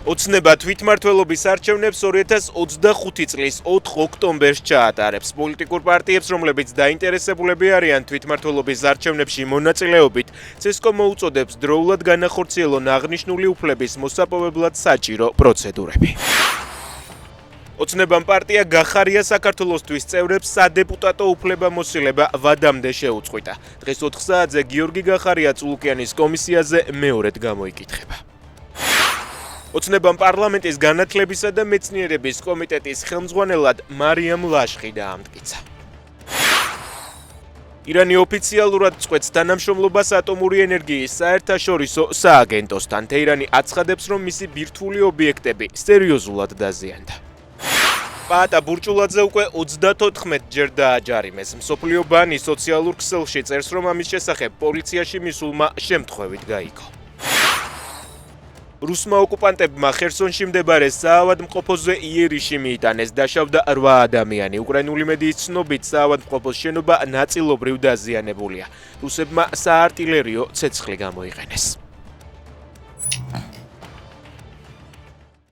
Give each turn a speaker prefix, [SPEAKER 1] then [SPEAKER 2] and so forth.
[SPEAKER 1] ოცნება თვითმმართველობის არჩევნებს 2025 წლის 4 ოქტომბერს ჩაატარებს. პოლიტიკურ პარტიებს, რომლებიც დაინტერესებულები არიან თვითმმართველობის არჩევნებში მონაწილეობით, CSKO მოუწოდებს დროულად განახორციელონ აღნიშნული უფლების მოსაპოვებლად საჭირო პროცედურები. ოცნებამ პარტია გახარია საქართველოსთვის წევრებს სადეპუტატო უფლებამოსილება ვადამდე შეუწყვიტა. დღეს 4 საათზე გიორგი გახარია წულუკიანის კომისიაზე მეორედ გამოიკითხება. ოცნებამ პარლამენტის განათლებისა და მეცნიერების კომიტეტის ხელმძღვანელად მარიამ ლაშხი დაამტკიცა. ირანი ოფიციალურად წყვეტს თანამშრომლობას ატომური ენერგიის საერთაშორისო სააგენტოსთან. თეირანი აცხადებს, რომ მისი ბირთვული ობიექტები სერიოზულად დაზიანდა. პაატა ბურჭულაძე უკვე 34 ჯერ დააჯარიმეს. მსოფლიო ბანი სოციალურ ქსელში წერს, რომ ამის შესახებ პოლიციაში მისულმა შემთხვევით გაიგო. რუსმა ოკუპანტებმა ხერსონში მდებარე საავადმყოფოზე იერიში მიიტანეს, დაშავდა 8 ადამიანი. უკრაინული მედიის ცნობით, საავადმყოფოს შენობა ნაწილობრივ დაზიანებულია. რუსებმა საარტილერიო ცეცხლი გამოიყენეს.